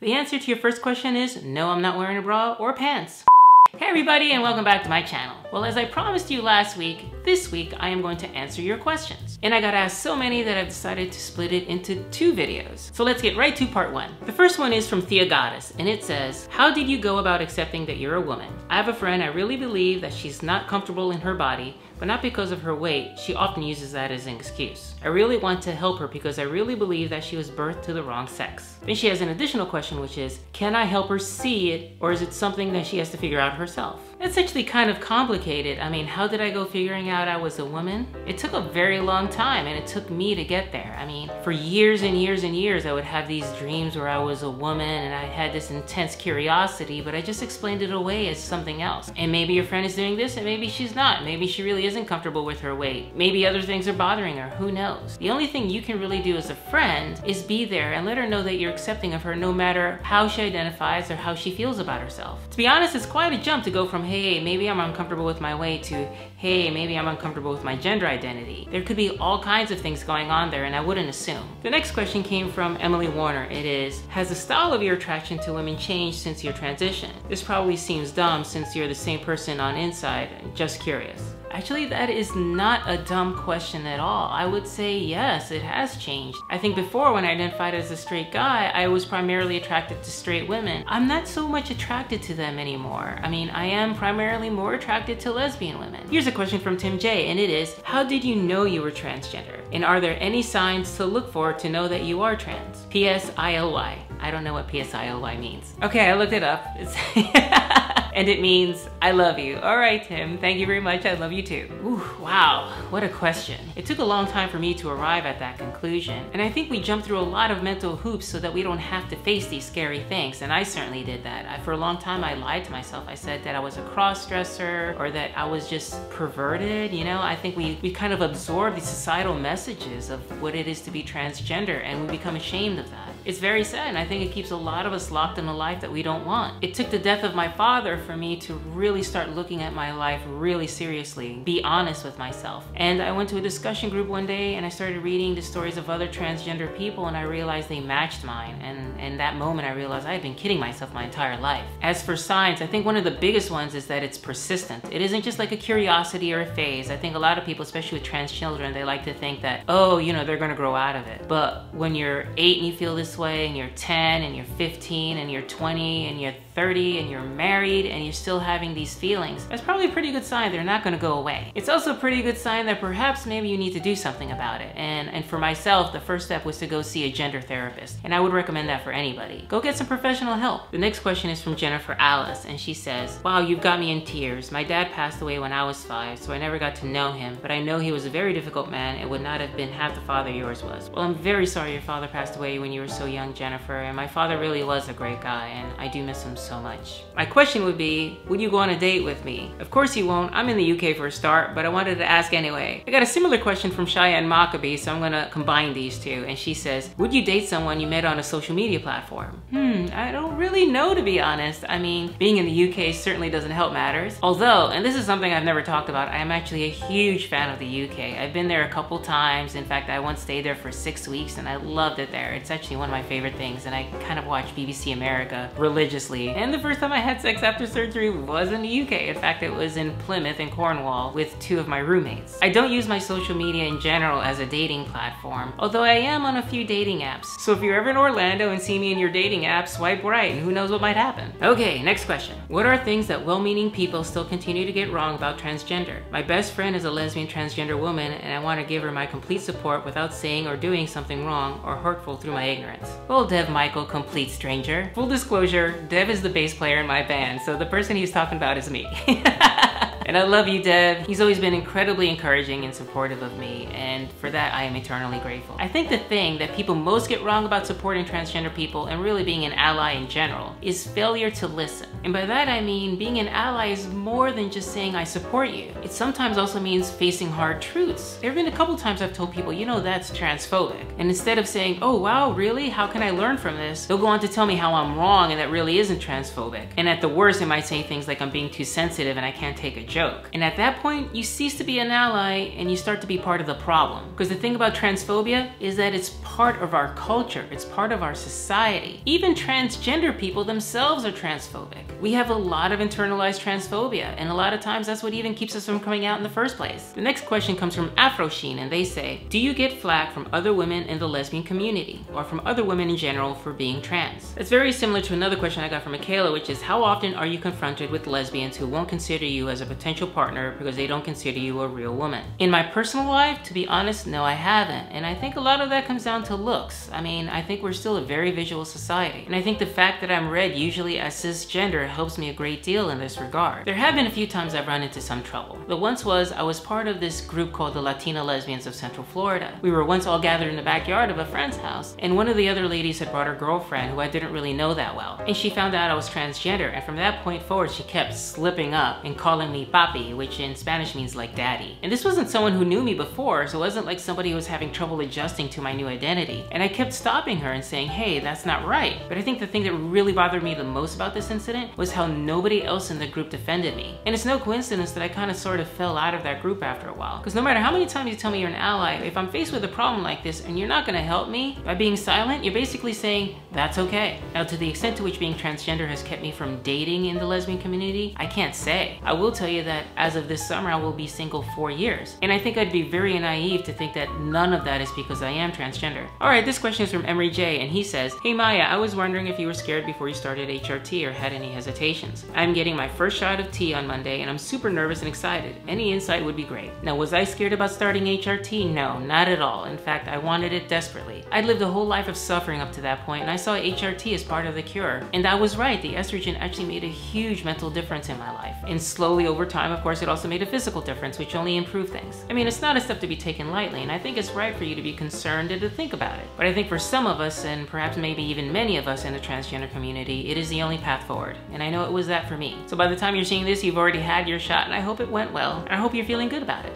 The answer to your first question is no, I'm not wearing a bra or pants. Hey everybody, and welcome back to my channel. Well, as I promised you last week, this week I am going to answer your questions. And I got asked so many that I've decided to split it into 2 videos. So let's get right to part 1. The first one is from Thea Goddess, and it says, how did you go about accepting that you're a woman? I have a friend, I really believe that she's not comfortable in her body, but not because of her weight. She often uses that as an excuse. I really want to help her because I really believe that she was birthed to the wrong sex. Then she has an additional question, which is, can I help her see it, or is it something that she has to figure out herself? It's actually kind of complicated. I mean, how did I go figuring out I was a woman? It took a very long time, and it took me to get there. I mean, for years and years and years, I would have these dreams where I was a woman and I had this intense curiosity, but I just explained it away as something else. And maybe your friend is doing this and maybe she's not. Maybe she really isn't comfortable with her weight. Maybe other things are bothering her, who knows? The only thing you can really do as a friend is be there and let her know that you're accepting of her no matter how she identifies or how she feels about herself. To be honest, it's quite a jump to go from, hey, maybe I'm uncomfortable with my weight, to, hey, maybe I'm uncomfortable with my gender identity. There could be all kinds of things going on there, and I wouldn't assume. The next question came from Emily Warner. It is, has the style of your attraction to women changed since your transition? This probably seems dumb since you're the same person on inside. Just curious. Actually, that is not a dumb question at all. I would say yes, it has changed. I think before, when I identified as a straight guy, I was primarily attracted to straight women. I'm not so much attracted to them anymore. I mean, I am primarily more attracted to lesbian women. Here's a question from Tim J, and it is, how did you know you were transgender? And are there any signs to look for to know that you are trans? P.S.I.L.Y. I don't know what P.S.I.L.Y. means. Okay, I looked it up. And it means, I love you. All right, Tim, thank you very much. I love you too. Ooh, wow, what a question. It took a long time for me to arrive at that conclusion. And I think we jumped through a lot of mental hoops so that we don't have to face these scary things. And I certainly did that. For a long time, I lied to myself. I said that I was a cross-dresser or that I was just perverted. You know, I think we kind of absorb these societal messages of what it is to be transgender, and we become ashamed of that. It's very sad, and I think it keeps a lot of us locked in a life that we don't want. It took the death of my father for me to really start looking at my life really seriously, be honest with myself. And I went to a discussion group one day and I started reading the stories of other transgender people, and I realized they matched mine. And in that moment I realized I had been kidding myself my entire life. As for signs, I think one of the biggest ones is that it's persistent. It isn't just like a curiosity or a phase. I think a lot of people, especially with trans children, they like to think that, oh, you know, they're gonna grow out of it. But when you're 8 and you feel this way, and you're 10 and you're 15 and you're 20 and you're 30 and you're married and you're still having these feelings, that's probably a pretty good sign they're not gonna go away. It's also a pretty good sign that perhaps maybe you need to do something about it. And for myself, the first step was to go see a gender therapist. And I would recommend that for anybody. Go get some professional help. The next question is from Jennifer Alice, and she says, wow, you've got me in tears. My dad passed away when I was 5, so I never got to know him, but I know he was a very difficult man and would not have been half the father yours was. Well, I'm very sorry your father passed away when you were so young, Jennifer, and my father really was a great guy, and I do miss him so much. My question would be, would you go on a date with me? Of course you won't. I'm in the UK for a start, but I wanted to ask anyway. I got a similar question from Cheyenne Maccabee, so I'm gonna combine these two, and she says, would you date someone you met on a social media platform? I don't really know, to be honest. I mean, being in the UK certainly doesn't help matters. Although, and this is something I've never talked about, I am actually a huge fan of the UK. I've been there a couple times. In fact, I once stayed there for 6 weeks and I loved it there. It's actually one of my favorite things, and I kind of watch BBC America religiously. And the first time I had sex after surgery was in the UK. In fact, it was in Plymouth in Cornwall with 2 of my roommates. I don't use my social media in general as a dating platform, although I am on a few dating apps. So if you're ever in Orlando and see me in your dating app, swipe right and who knows what might happen. Okay, next question. What are things that well-meaning people still continue to get wrong about transgender? My best friend is a lesbian transgender woman, and I want to give her my complete support without saying or doing something wrong or hurtful through my ignorance. Well, Dev Michael, complete stranger. Full disclosure, Dev is the bass player in my band, so the person he's talking about is me. And I love you, Dev. He's always been incredibly encouraging and supportive of me, and for that I am eternally grateful. I think the thing that people most get wrong about supporting transgender people, and really being an ally in general, is failure to listen. And by that I mean being an ally is more than just saying I support you. It sometimes also means facing hard truths. There have been a couple times I've told people, you know, that's transphobic. And instead of saying, oh wow, really? How can I learn from this? They'll go on to tell me how I'm wrong and that really isn't transphobic. And at the worst, it might say things like I'm being too sensitive and I can't take a joke. joke. And at that point, you cease to be an ally and you start to be part of the problem. Because the thing about transphobia is that it's part of our culture, it's part of our society. Even transgender people themselves are transphobic. We have a lot of internalized transphobia, and a lot of times that's what even keeps us from coming out in the first place. The next question comes from AfroSheen, and they say, do you get flack from other women in the lesbian community, or from other women in general for being trans? That's very similar to another question I got from Michaela, which is, how often are you confronted with lesbians who won't consider you as a potential partner because they don't consider you a real woman? In my personal life, to be honest, no, I haven't. And I think a lot of that comes down to looks. I mean, I think we're still a very visual society. And I think the fact that I'm read usually as cisgender helps me a great deal in this regard. There have been a few times I've run into some trouble. The once was, I was part of this group called the Latina Lesbians of Central Florida. We were once all gathered in the backyard of a friend's house, and one of the other ladies had brought her girlfriend who I didn't really know that well. And she found out I was transgender, and from that point forward, she kept slipping up and calling me papi, which in Spanish means like daddy. And this wasn't someone who knew me before, so it wasn't like somebody who was having trouble adjusting to my new identity. And I kept stopping her and saying, hey, that's not right. But I think the thing that really bothered me the most about this incident was how nobody else in the group defended me. And it's no coincidence that I kind of sort of fell out of that group after a while. Because no matter how many times you tell me you're an ally, if I'm faced with a problem like this and you're not going to help me by being silent, you're basically saying, that's okay. Now, to the extent to which being transgender has kept me from dating in the lesbian community, I can't say. I will tell you that as of this summer, I will be single 4 years. And I think I'd be very naive to think that none of that is because I am transgender. All right, this question is from Emery J, and he says, hey Maya, I was wondering if you were scared before you started HRT or had any hesitations. I'm getting my first shot of tea on Monday and I'm super nervous and excited. Any insight would be great. Now, was I scared about starting HRT? No, not at all. In fact, I wanted it desperately. I'd lived a whole life of suffering up to that point, and I saw HRT as part of the cure. And I was right, the estrogen actually made a huge mental difference in my life. And slowly over time, of course, it also made a physical difference, which only improved things. I mean, it's not a step to be taken lightly, and I think it's right for you to be concerned and to think about it. But I think for some of us, and perhaps maybe even many of us in the transgender community, it is the only path forward. And I know it was that for me. So by the time you're seeing this, you've already had your shot, and I hope it went well. And I hope you're feeling good about it.